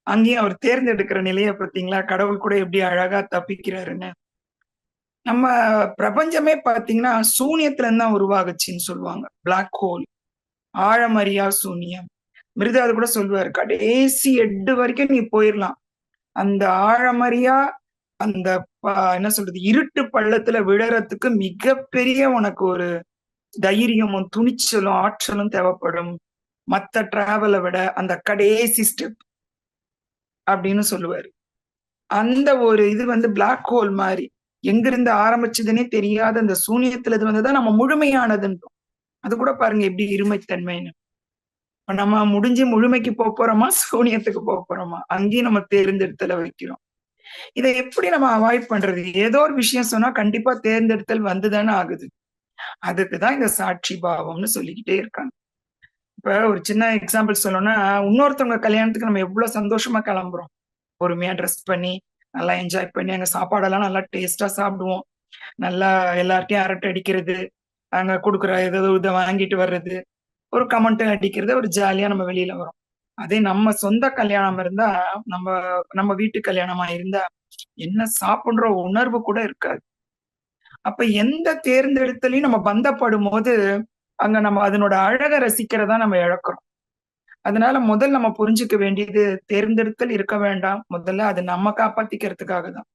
அங்கேயும் அவர் தேர்ந்தெடுக்கிற நிலைய பார்த்தீங்களா? கடவுள் கூட எப்படி அழகா தப்பிக்கிறாருன்னு. நம்ம பிரபஞ்சமே பார்த்தீங்கன்னா, சூனியத்துல இருந்து தான் உருவாகுச்சுன்னு சொல்லுவாங்க. பிளாக் ஹோல், ஆழமறியா சூனியம். மிருது கூட சொல்லுவாரு, "கடைசி எட்டு வரைக்கும் நீ போயிரலாம். அந்த ஆழமறியா அந்த என்ன சொல்றது? இருட்டு பள்ளத்துல விழறதுக்கு மிகப்பெரிய உனக்கு ஒரு தைரியமும், துணிச்சலும், ஆற்றலும் தேவைப்படும். மத்த டிராவல விட அந்த கடைசி ஸ்டெப்" அப்படின்னு சொல்லுவாரு. அந்த ஒரு இது வந்து பிளாக் ஹோல் மாரி. எங்கிருந்து ஆரம்பிச்சதுன்னே தெரியாத அந்த சூனியத்துல இது வந்து தான் நம்ம முழுமையானதுன்றோம். அது கூட பாருங்க எப்படி இருமைத்தன்மைன்னு. இப்ப நம்ம முடிஞ்சு முழுமைக்கு போறோமா? சூனியத்துக்கு போறோமா? அங்கேயும் நம்ம தேர்ந்தெடுத்தல வைக்கிறோம். இத எப்படி நம்ம அவாய்ட் பண்றது? ஏதோ ஒரு விஷயம் சொன்னா கண்டிப்பா தேர்ந்தெடுத்தல் வந்து தானே ஆகுது. அதுக்கு தான் இந்த சாட்சி பாவம்னு சொல்லிக்கிட்டே இருக்காங்க. இப்ப ஒரு சின்ன எக்ஸாம்பிள் சொல்லணும்னா, இன்னொருத்தவங்க கல்யாணத்துக்கு நம்ம எவ்ளோ சந்தோஷமா கிளம்புறோம். பொறுமையா ட்ரெஸ் பண்ணி, நல்லா என்ஜாய் பண்ணி, அங்க சாப்பாடெல்லாம் நல்லா டேஸ்ட்டா சாப்பிடுவோம். நல்லா எல்லார்ட்டயும் அரட்டை அடிக்கிறது, அங்க குடுக்குற ஏதோ இத வாங்கிட்டு வர்றது, ஒரு கமெண்ட் அடிக்கிறது, ஒரு ஜாலியா நம்ம வெளியில வரோம். அதே நம்ம சொந்த கல்யாணம் இருந்தா, நம்ம நம்ம வீட்டு கல்யாணமா இருந்தா, என்ன சாப்பிடுற உணர்வு கூட இருக்காது. அப்ப எந்த தேர்ந்தெடுத்தலையும் நம்ம பந்தப்படும்போது, அங்க நம்ம அதனோட அழக ரசிக்கிறத நம்ம இழக்கிறோம். அதனால முதல் நம்ம புரிஞ்சுக்க வேண்டியது, தேர்ந்தெடுத்தல் இருக்க வேண்டாம். முதல்ல அது நம்ம காப்பாத்திக்கிறதுக்காக தான்.